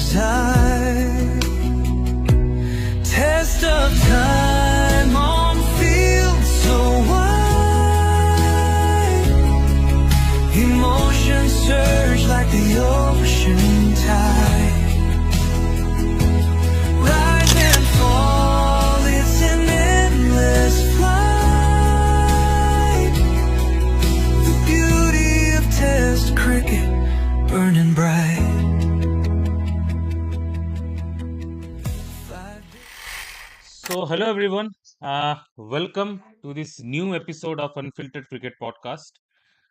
first time. Test of time on field so wide. Emotions surge like the ocean tide. Rise and fall, it's an endless flight. The beauty of Test cricket burning bright. So, hello everyone. Welcome to this new episode of Unfiltered Cricket Podcast.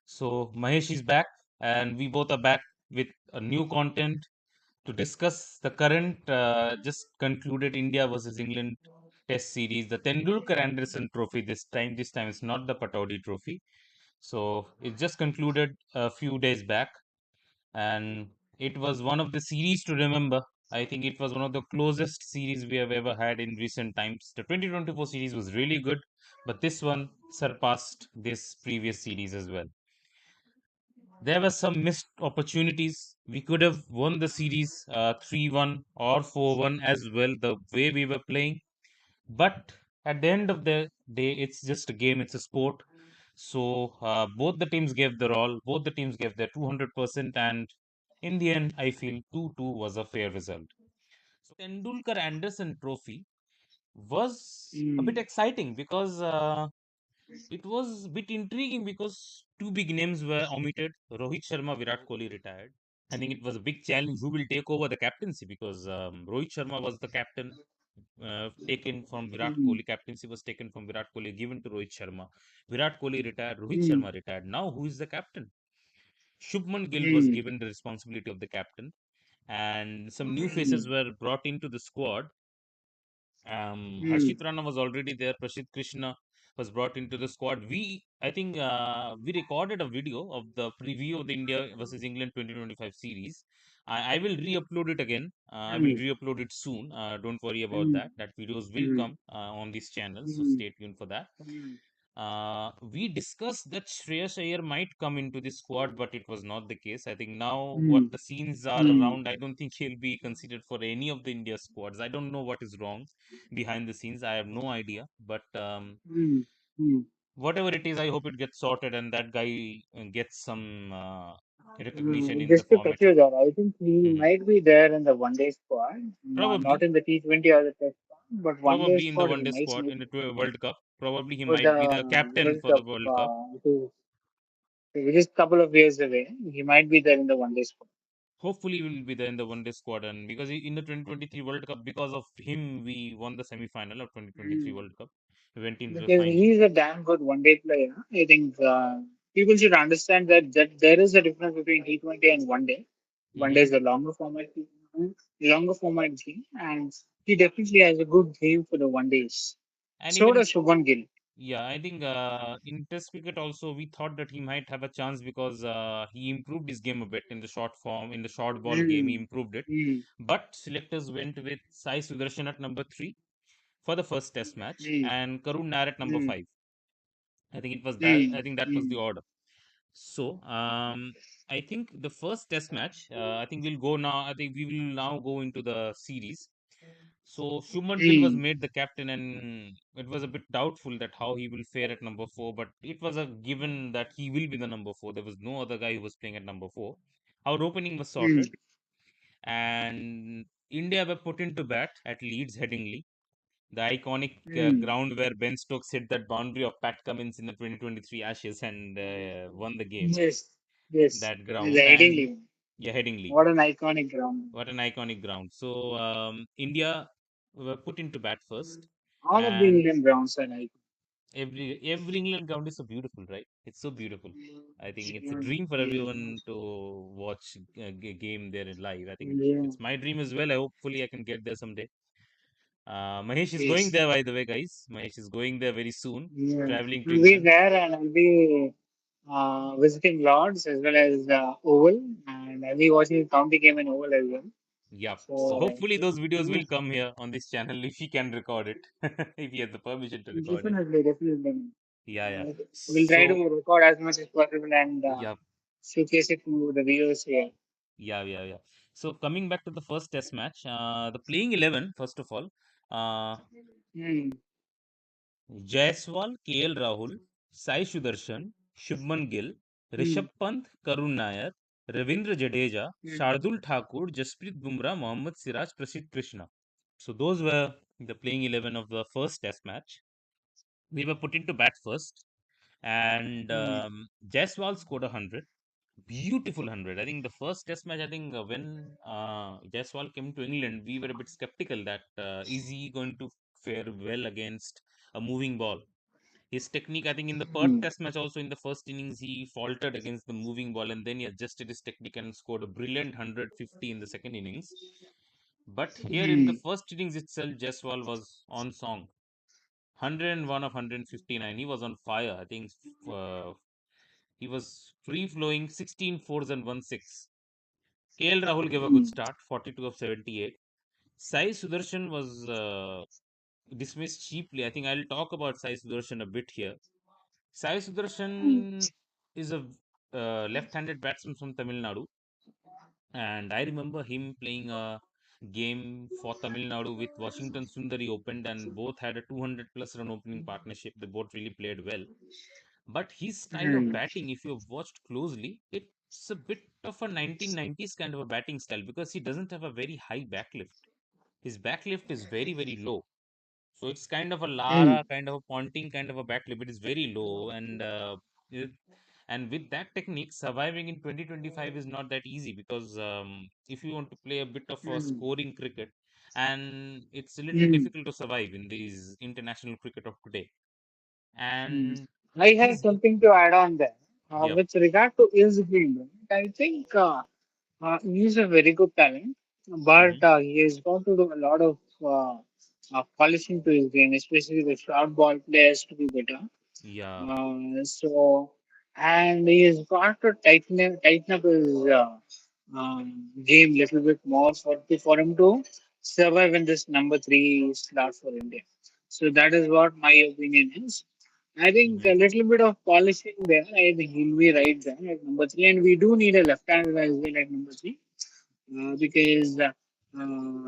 So, Mahesh is back, and we both are back with a new content to discuss the current just concluded India versus England Test series, the Tendulkar Anderson Trophy. This time it's not the Pataudi Trophy. So, it just concluded a few days back, and it was one of the series to remember. I think it was one of the closest series we have ever had in recent times. The 2024 series was really good, but this one surpassed this previous series as well. There were some missed opportunities. We could have won the series 3-1 or 4-1 as well, the way we were playing. But at the end of the day, it's just a game, it's a sport. So both the teams gave their all, both the teams gave their 200%, and in the end, I feel 2-2 was a fair result. So Tendulkar Anderson Trophy was a bit Mm, exciting because it was a bit intriguing because two big names were omitted. Rohit Sharma, Virat Kohli retired. I think it was a big challenge who will take over the captaincy because Rohit Sharma was the captain taken from Virat mm, Kohli. Captaincy was taken from Virat Kohli, given to Rohit Sharma. Virat Kohli retired, Rohit mm, Sharma retired. Now, who is the captain? Shubman Gill was mm, given the responsibility of the captain, and some new faces mm, were brought into the squad. mm, Harshit Rana was already there. Prashid Krishna was brought into the squad. I think, we recorded a video of the preview of the India versus England 2025 series. I will re-upload it again. I will mm, re-upload it soon. Don't worry about mm, that. That videos will mm, come on this channel, so mm, stay tuned for that. mm, We discussed that Shreyas Iyer might come into the squad, but it was not the case. I think now what mm, the scenes are mm, around, I don't think he'll be considered for any of the India squads. I don't know what is wrong behind the scenes. I have no idea. But mm, mm. whatever it is, I hope it gets sorted and that guy gets some recognition in the Just to format. cut you there, I think he Mhm. might be there in the one day squad, not Probably, in the T20 or the Test squad, but one day probably in the squad one he day might squad make in the it World Cup. Probably he for might be the the captain World for the Cup, World Cup. which is a couple of years away. He might be there in the one day squad. Hopefully, he will be there in the one day squad, and because in the 2023 World Cup, because of him, we won the semi final of 2023 Mm. World Cup. We went into the Because final. he's a damn good one day player. I think people should understand that there is a difference between T20 and one day. One day Hmm. is a longer format game, and he definitely has a good game for the one days. And So even, does Shubman Gill. yeah, I think in Test cricket also, we thought that he might have a chance because he improved his game a bit in the short form, in the short ball game. He Mm, improved it, mm, but selectors went with Sai Sudarshan at number three for the first Test match mm, and Karun Nair at number mm, five. I think it was that. I mm, think that was the mm, order. So, I think the first test match, I think we'll go now. I think we will now go into the series. So, Shubman Gill was mm, made the captain, and it was a bit doubtful that how he will fare at number four, but it was a given that he will be the number four. There was no other guy who was playing at number four. Our opening was sorted, mm, and India were put into bat at Leeds, Headingley, the iconic mm. ground where Ben Stokes hit that boundary of Pat Cummins in the 2023 Ashes and won the game. Yes, yes. That The ground, and Headingley. yeah, Headingley. What an iconic ground. What an iconic ground. So India were put into bat first, All of the and Indian grounds are iconic. every England ground is so beautiful, right? It's so beautiful. I think it's a Mm, dream for mm, everyone to watch a game there in live. I think yeah. it's my dream as well. Hopefully I can get there someday. Mahesh is going Yes. there, by the way, guys. Mahesh is going there very soon, Yeah. traveling to We'll be England. there and I'll be visiting Lords as well as Oval, and I'll be watching the county game in Oval as well. Yeah. So So, hopefully those videos yeah, will come here on this channel if he can record it, if he has the permission to record it. definitely, definitely. Yeah, yeah. We'll try to So, record as much as possible and yeah, showcase it to the viewers here. yeah. So coming back to the first test match, the playing 11, first of all, uh, Hmm. Jaiswal, KL Rahul, Sai Sudarshan, Shubman Gill, Hmm. Rishabh Pant, Karun Nair, Ravindra Jadeja, Hmm. Shardul Thakur, Jasprit Bumrah, Mohammad Siraj, Prasidh Krishna. So those were the playing 11 of the first test match. We were put into bat first, and Hmm. Jaiswal scored 100. Beautiful 100. I think the first test match, I think when Jaiswal came to England, we were a bit skeptical that is he going to fare well against a moving ball. His technique, I think, in the Perth Hmm. test match, also in the first innings, he faltered against the moving ball and then he adjusted his technique and scored a brilliant 150 in the second innings. But here in the Hmm. first innings itself, Jaiswal was on song. 101 of 159. He was on fire. I think uh, he was free flowing, 16 fours and 1 6. KL Rahul gave a good Hmm. start, 42 of 78. Sai Sudarshan was dismissed cheaply. I think I'll talk about Sai Sudarshan a bit here. Sai Sudarshan is a left-handed batsman from Tamil Nadu, and I remember him playing a game for Tamil Nadu with Washington Sundari opened, and both had a 200 plus run opening partnership. They both really played well. But his style of Hmm. batting, if you have watched closely, it's a bit of a 1990s kind of a batting style because he doesn't have a very high backlift. His backlift is very, very low. So it's kind of a Hmm. Lara, kind of a Ponting kind of a backlift. It is very low, and and with that technique, surviving in 2025 is not that easy because if you want to play a bit of a Hmm. scoring cricket, and it's a little Hmm. difficult to survive in these international cricket of today. Hmm. And I have he's something to add on there. yeah, With regard to his game, I think he's a very good talent, but hmm, he has got to do a lot of polishing to his game, especially the short ball players to be better. yeah, And he has got to tighten up his game a little bit more for him to survive in this number three slot for India. So that is what my opinion is. I think hmm, a little bit of polishing there. I think he'll be right there at number three, and we do need a left-hander as well at number three because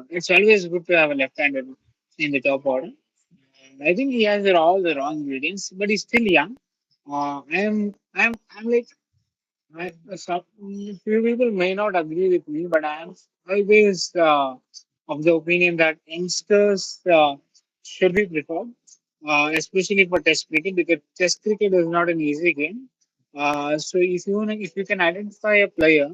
it's always good to have a left-hander in the top order. I think he has all the wrong ingredients, but he's still young. I'm like, some few people may not agree with me, but I am always of the opinion that youngsters should be preferred, especially for Test cricket because Test cricket is not an easy game. So if you can identify a player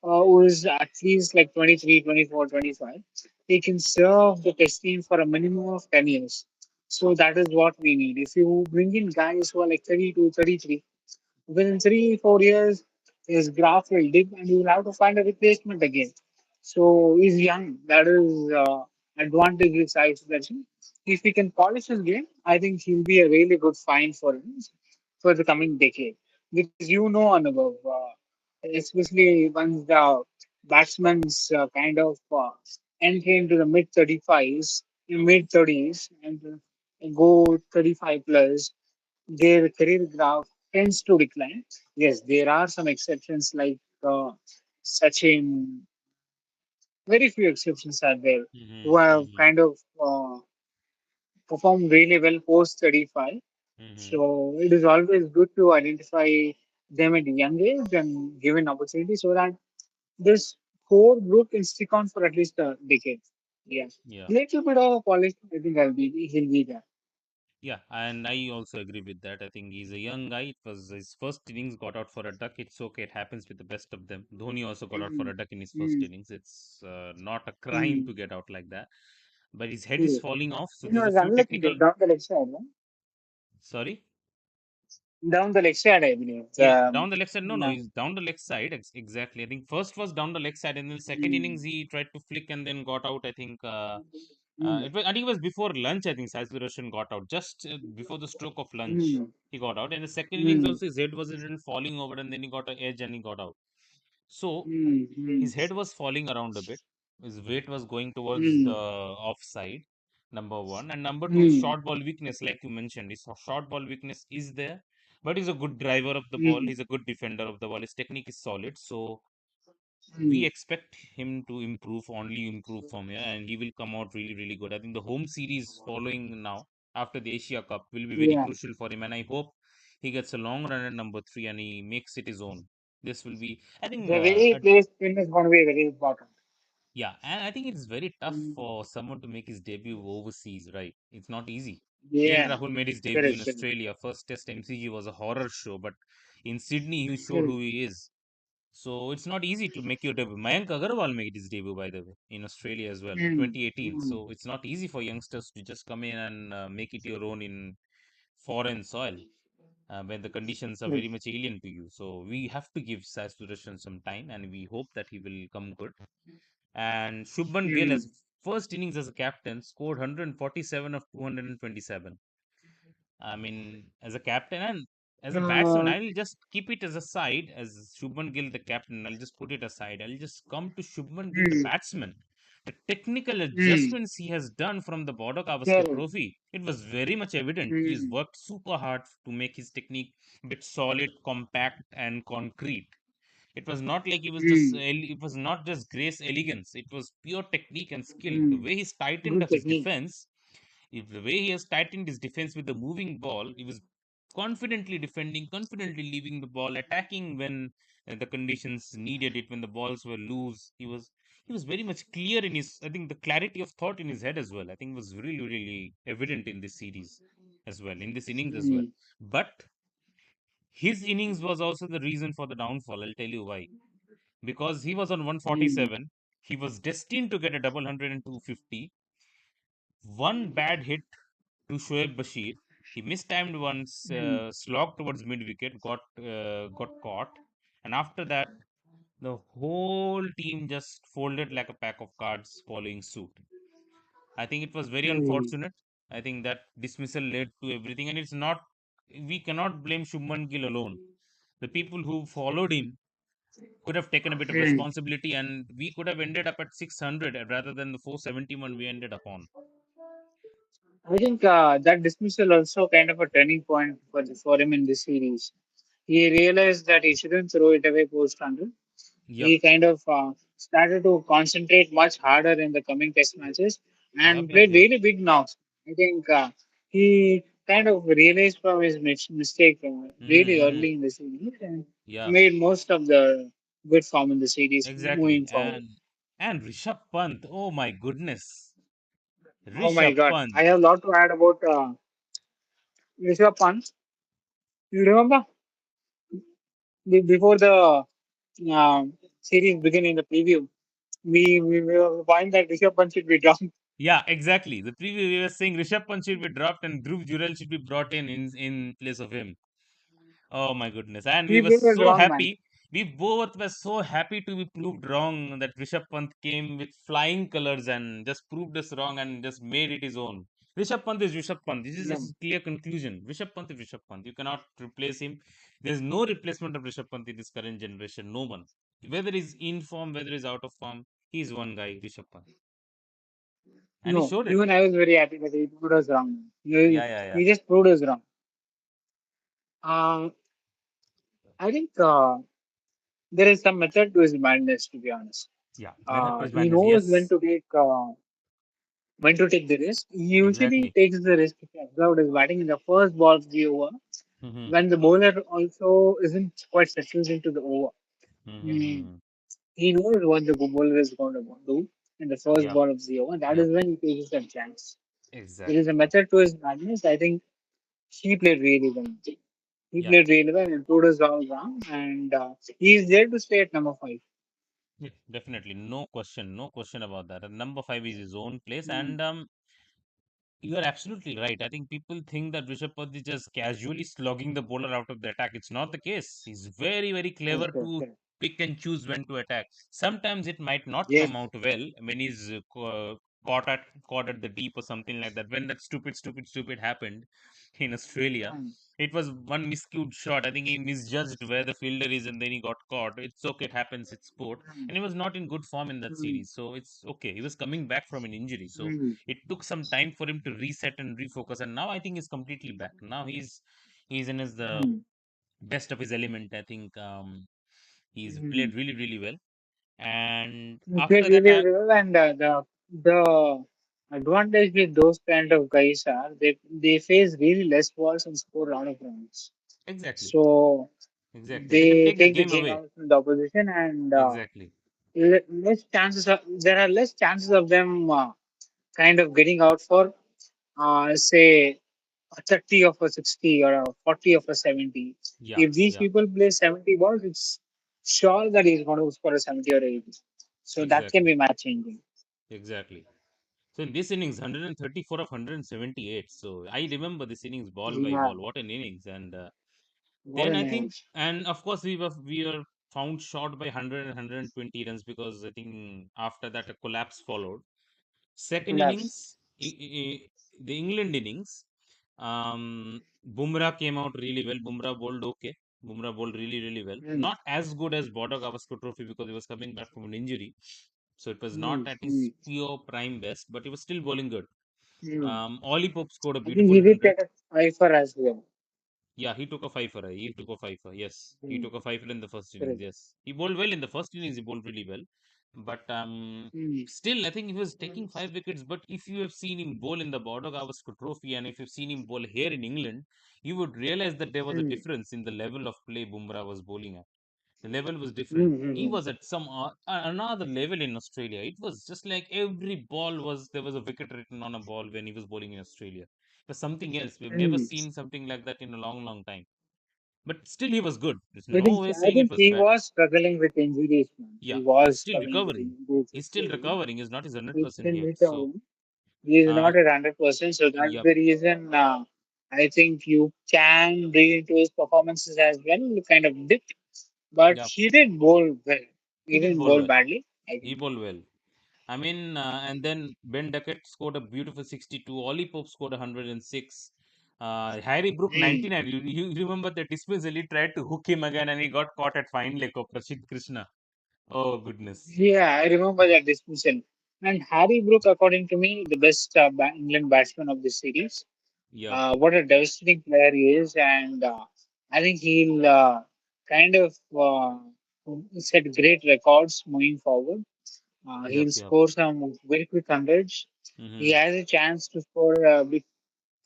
who is at least like 23, 24, 25, he can serve the Test team for a minimum of 10 years. So that is what we need. If you bring in guys who are like 32, 33, within 3, 4 years, his graph will dip and you will have to find a replacement again. So he's young. That is advantage with Sai Sudarshan. If he can polish his game, I think he'll be a really good find for him for the coming decade. Because you know, Anubhav, especially once the batsmen's kind of enter into the mid 30s, and go 35 plus, their career graph tends to decline. Yes, there are some exceptions like Sachin. Very few exceptions are there hmm, who have hmm, kind of performed really well post 35. hmm, So it is always good to identify them at a young age and give an opportunity so that this core group can stick on for at least a decade. Yeah. yeah. Little bit of polish, I think he'll be there. Yeah, and I also agree with that. I think he's a young guy. It was his first innings, got out for a duck. It's okay. It happens with the best of them. Dhoni also got out for Mm, a duck in his first mm, innings. It's not a crime mm. to get out like that. But his head is True. falling off. So You there's know, a it's few unlucky to technical. down the leg side, no? Sorry. Down the leg side, I believe. Yeah, down the leg side. No, no, No. he's down the leg side. Exactly. I think first was down the leg side, and then second Mm, innings he tried to flick and then got out. I think mm, I think it was before lunch. I think Sai Sudarshan got out just before the stroke of lunch. mm, He got out, and the second innings mm, also his head was a little falling over, and then he got an edge and he got out. So mm, mm, his head was falling around a bit. His weight was going towards the mm, offside. Number one, and number two, his mm, short ball weakness, like you mentioned, his short ball weakness is there. But he's a good driver of the ball. mm, He's a good defender of the ball. His technique is solid. So we Mm. expect him to only improve from here, and he will come out really, really good. I think the home series following now after the Asia Cup will be very Yeah. crucial for him, and I hope he gets a long run at number three and he makes it his own. This will be, I think, The way he plays spin is going to be very important. yeah, and I think it's very tough Mm. for someone to make his debut overseas, right? It's not easy. Yeah. Rahul made his debut Correct. in Correct. Australia. First test MCG was a horror show, but in Sydney he showed Correct. who he is. So it's not easy to make your debut. Mayank Agarwal made his debut, by the way, in Australia as well, Mm. 2018. Mm. So it's not easy for youngsters to just come in and make it your own in foreign soil when the conditions are Correct. very much alien to you. So we have to give Sai Sudarshan some time, and we hope that he will come good. And Shubman Gill, Mm. as first innings as a captain, scored 147 of 227. I mean, as a captain and as a batsman, Uh, I'll just keep it as a side. As Shubman Gill, the captain, I'll just put it aside. I'll just come to Shubman Gill, the mm. batsman. The technical Mm. adjustments he has done from the Border Gavaskar Correct. Trophy, it was very much evident. He has Mm. worked super hard to make his technique a bit solid, compact, and concrete. It was not like he was just, Mm. it was not just grace, elegance. It was pure technique and skill. The Mm. way he's tightened Good up his technique. defense, if the way he has tightened his defense with the moving ball, he was confidently defending, confidently leaving the ball, attacking when the conditions needed it, when the balls were loose. He was very much clear in his. I think the clarity of thought in his head as well. I think was really, really evident in this series as well, in this innings as well. Mm. But his innings was also the reason for the downfall. I'll tell you why. Because he was on Mm. 147, he was destined to get a double hundred and 250. One bad hit to Shoaib Bashir. He mistimed once, Mm. slogged towards mid wicket, got caught, and after that, the whole team just folded like a pack of cards following suit. I think it was very Mm. unfortunate. I think that dismissal led to everything, and it's not. We cannot blame Shubman Gill alone. The people who followed him could have taken a bit of Mm. responsibility, and we could have ended up at 600 rather than the 471 we ended up on. I think that dismissal also kind of a turning point for him in this series. He realized that he shouldn't throw it away post 100. Yep, He kind of started to concentrate much harder in the coming test matches yep, and yep, played yep. really big knocks. I think he kind of realized from his mistake really Mm-hmm. early in the series and Yeah, made most of the good form in the series exactly. moving forward. And Rishabh Pant, oh my goodness, Oh my Rishabh God. Pant. I have a lot to add about Rishabh Pant. You remember before the series began in the preview, we were point that Rishabh Pant should be dropped. Yeah, exactly. The preview we were saying Rishabh Pant should be dropped and Dhruv Jurel should be brought in place of him. Oh my goodness. And we He were proved us so wrong, man. happy. We both were so happy to be proved wrong that Rishabh Pant came with flying colors and just proved us wrong and just made it his own. Rishabh Pant is Rishabh Pant. This is Yeah. a clear conclusion. Rishabh Pant is Rishabh Pant. You cannot replace him. There's no replacement of Rishabh Pant in this current generation. No one. Whether he's in form, whether he's out of form, he's one guy, Rishabh Pant. And he No, showed it. even I was very happy that he proved us wrong. Yeah, yeah, yeah. He just proved us wrong. Uh, I think there is some method to his madness, to be honest. Yeah. Method to his He madness. knows Yes. when to take the risk. He usually Exactly. takes the risk if you observed his batting in the first ball of the over, Mm-hmm. when the bowler also isn't quite settled into the over. Mm, Mm-hmm. he knows what the bowler is going to do in the first Yep. ball of the over. That Yep. is when he takes that chance. There is a Exactly. method to his madness. I think he played really well. He Yeah. played really well and proved us all wrong. And he is there to stay at number five. Yeah, definitely. No question. No question about that. And number five is his own place. Mm. And you are absolutely right. I think people think that Rishabh Pant is just casually slogging the bowler out of the attack. It's not the case. He's very, very Yes, clever yes, to yes. pick and choose when to attack. Sometimes it might not Yes. come out well when he's caught at the deep or something like that. When that stupid happened in Australia, Mm. it was one miscued shot. I think he misjudged where the fielder is and then he got caught. It's okay. It happens. It's sport. Mm. And he was not in good form in that Mm. series. So it's okay. He was coming back from an injury. So Mm. it took some time for him to reset and refocus, and now I think he's completely back. Now he's in his the Mm. best of his element. I think he's Mm. played really, really well. And He played after that, really well, and the advantage with those kind of guys are they face really less balls and score a lot of runs. exactly, So exactly, they can they take the take the game game away. out from the opposition, and Exactly, less chances of there are less chances of them kind of getting out for say a 30 of a 60 or a 40 of a 70. yeah, If these yeah, people play 70 balls, it's sure that he's going to score a 70 or 80. So that can exactly, be match changing. exactly. So in this innings, 134 of 178. So I remember this innings ball by Yeah, ball. What an innings! And what then an I think, edge. and of course, we were found short by 100 and 120 runs because I think after that a collapse followed. Second Collapse. innings, the England innings, Bumrah came out really well. Bumrah bowled okay. Bumrah bowled really, really well. Mm, Not as good as Border Gavaskar Trophy because he was coming back from an injury. So it was not mm, at his mm, pure prime best, but he was still bowling good. mm. Ollie Pope scored a I think beautiful he did 100. take a fifer as well. Yeah, he took a five for a. He took a five for. Yes, he Mm, took a five in the first innings. correct. Yes, he bowled well in the first innings. He bowled really well, but Mm, still, I think he was taking 5 wickets. But if you have seen him bowl in the Border Gavaskar Trophy, and if you've seen him bowl here in England, you would realize that there was a mm, difference in the level of play Bumrah was bowling at. The level was different. mm, He mm, was at some another level in Australia. It was just like every ball was there was a wicket written on a ball when he was bowling in Australia. It was something else. We've never mm. seen something like that in a long, long time. But still, he was good. There's I think no way I saying it think was he bad. was struggling with injuries, man. Yeah, He he's was still struggling with recovering. injuries. He's still recovering. He's not his He's 100% still here. So, recovering. He is uh, not at 100%, so that's yep, the reason I think you can read into his performances as well, kind of dip. But yep. he did bowl well. He He did didn't bowl bowl well. badly, I He think. bowled well. I mean, and then Ben Duckett scored a beautiful 62. Ollie Pope scored 106. Harry Brook Hmm. 99. You remember the dismissal? He tried to hook him again and he got caught at fine leg of Rashid Krishna. Oh, goodness. Yeah, I remember that dismissal. And Harry Brook, according to me, the best England batsman of this series. Yeah, What a devastating player he is, and I think he'll kind of set great records moving forward. yep, He'll yep. score some very quick hundreds. He Mm-hmm. has a chance to score.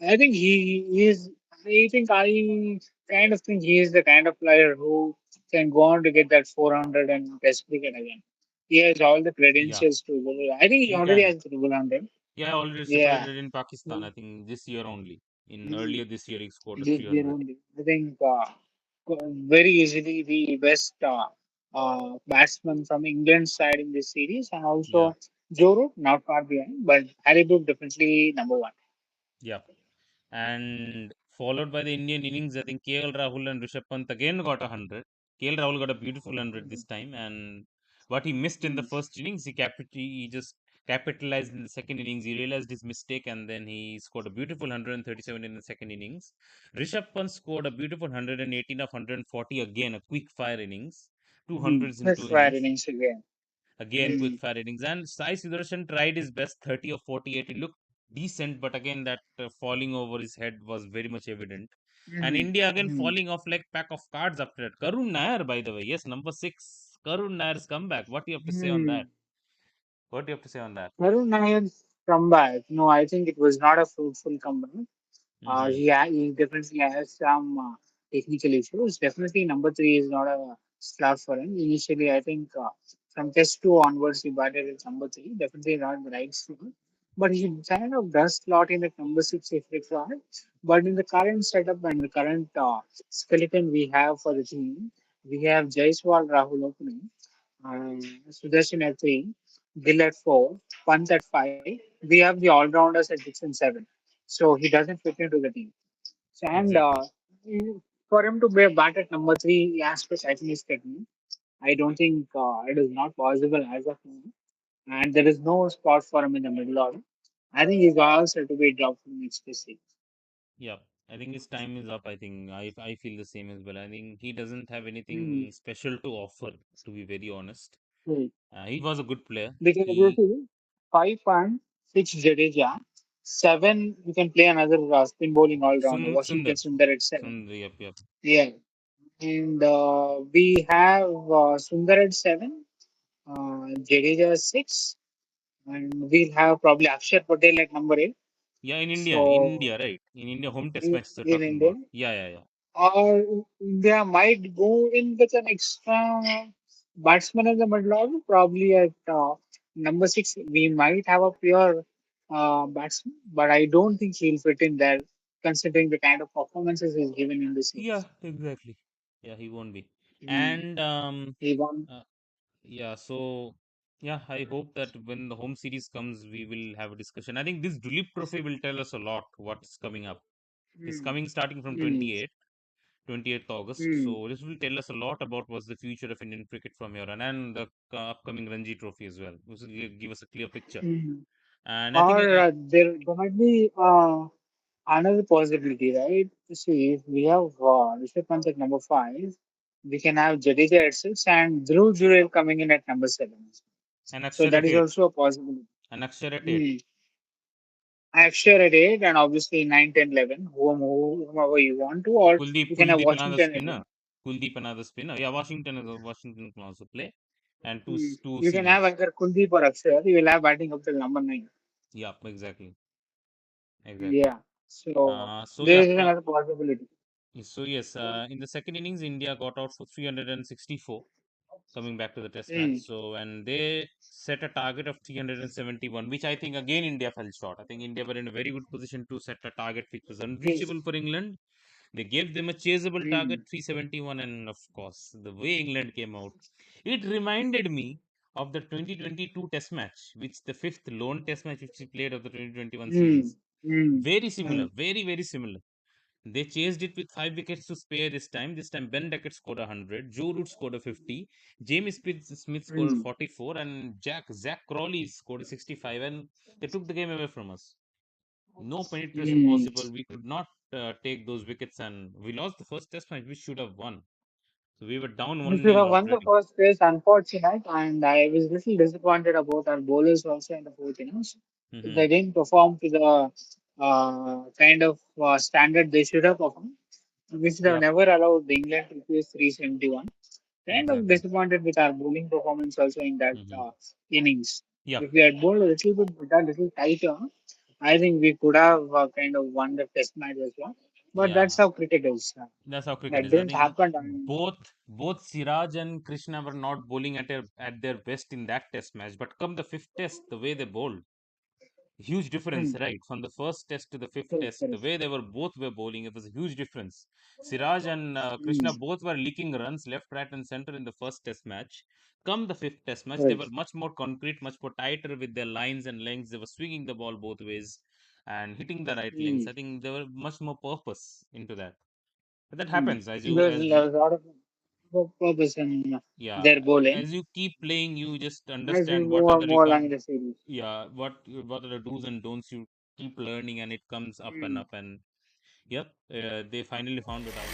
I think he is. I kind of think he is the kind of player who can go on to get that 400 and Test cricket again. He has all the Yeah, credentials to go. I think he he already can. has triple hundred. Yeah, already Yeah. separated in Pakistan. I think this year only. In Mm. earlier this year, he scored a This year 300. only. I think very easily the best batsman from England's side in this series, and Yeah, also Joe Root not far behind, but Harry Brook definitely number one. yeah. And followed by the Indian innings, I think KL Rahul and Rishabh Pant again got 100. KL Rahul got a beautiful 100 this time, and what he missed in the Mm. first innings, he just capitalized in the second innings. He realized his mistake, and then he scored a beautiful 137 in the second innings. Rishabh Pant scored a beautiful 118 of 140 again, a quick fire innings, two Mm. hundreds in That's two fire innings. innings again. Again, quick Mm. fire innings. And Sai Sudarshan tried his best, 30 of 48. It looked decent, but again, that falling over his head was very much evident. And Mm. India again Mm. falling off like pack of cards after that. Karun Nair, by the way. Yes, number six. Karun Nair's comeback. What do you have to say on that? Mm. What do you have to say on that? Varun Nair's comeback. No, I think it was not a fruitful comeback. Mm-hmm. He definitely has some technical issues. Definitely, number three is not a slot for him. Initially, I think from test two onwards, he batted at number three. Definitely not the right slot. But he kind of does slot in at number six if required. But in the current setup and the current skeleton we have for the team, we have Jaiswal Rahul opening, Sudarshan at three, Gill at four, Pant at five. We have the all rounders at six and seven. So he doesn't fit into the team. So, and Exactly. for him to be a bat at number three aspect, I think is technique. I don't think it is not possible as of now. And there is no spot for him in the middle order. I think he's also to be dropped from next season. Yeah. I think his time is up. I think I feel the same as well. I think he doesn't have Hmm. anything special to offer, to be very honest. Hmm. He was a good player. Because you He see, 5 points, 6 Jadeja, 7, you can play another spin bowling all rounder, Washington Sundar. Sundar at 7. Sundar, yep, yep. Yeah. And we have Sundar at 7. Jadeja 6, and we'll have probably Akshar Patel at number 8. Yeah, in So India, right? In India, home test matches are in talking India, about. Yeah, yeah, yeah. or India might go in with an extra batsman in the middle order. Probably at number 6, we might have a pure batsman, but I don't think he'll fit in there, considering the kind of performances he's given in this Yeah, series. exactly. Yeah, he won't be. Mm. And He won. uh, yeah, so yeah, I hope that when the home series comes, we will have a discussion. I think this Dulip Trophy will tell us a lot what's coming up. It's Mm. coming starting from Mm. 28th August. Mm. So this will tell us a lot about what's the future of Indian cricket from here on, and the upcoming Ranji Trophy as well. This will give us a clear picture. Mm. And I think Or there might be another possibility, right? See, if we have Rishabh Pant at number 5, we can have Jadeja at 6 and Dhruv Jurel coming in at number 7. an So Akshar that at is 8, also a possibility. an Akshar at 8. Hmm. Akshar at 8 and obviously 9, 10, 11, whomever you want to, or you can have Kuldeep another Washington at spinner. 8. Kuldeep another spinner. Yeah, Washington can also play, and Hmm. two You can have seamers. either Kuldeep or Akshar. You will have batting up till number 9. Yeah, exactly, exactly. Yeah. So So there yeah, is another possibility. so yes, in the second innings, India got out for 364. Coming back to the test match, Hmm. so and they set a target of 371, which I think again India fell short. I think India were in a very good position to set a target which was Yes. unreachable for England. They gave them a chaseable target, Hmm. 371, and of course, the way England came out, it reminded me of the 2022 Test match, which the fifth lone Test match which we played of the 2021 Hmm. series. Hmm. Very Hmm. similar, very, very similar. They chased it with 5 wickets to spare this time. This time, Ben Duckett scored 100, Joe Root scored a 50, Smith scored Hmm. 44, and Zach Crawley scored 65, and they took the game away from us. No penetration Hmm. possible. We could not take those wickets, and we lost the first test match. We should have won. So we were down We 1 should nil have won the already. first place, unfortunate, and I was little disappointed about our bowlers also in the fourth innings. Hmm. They didn't perform to the kind of standard they should have performed. We should have Yep, never allowed England to chase 371. Kind of exactly. disappointed with our bowling performance also in that Hmm. innings. Yep, If we had bowled a little bit better, little tighter, I think we could have kind of won the test match as well. But yeah. that's how cricket is. That's how cricket That is. I didn't think happen. And, both Siraj and Krishna were not bowling at their best in that test match. But come the fifth test, the way they bowled, huge difference, hmm, right? From the first test to the fifth correct, test, the correct. way they were both were bowling, it was a huge difference. Siraj and Hmm, Krishna both were leaking runs left, right, and center in the first test match. Come the fifth test match, they were correct. much more concrete, much more tighter with their lines and lengths. They were swinging the ball both ways and hitting the right Hmm, links. I think there were much more purpose into that. But that hmm. happens as you There's as you a lot of purpose in yeah, their bowling as you keep playing, you just as we understand what move are on the more along the series. yeah, what are the do's and don'ts. You keep learning, and it comes up and Hmm. up. And yep, they finally found it out.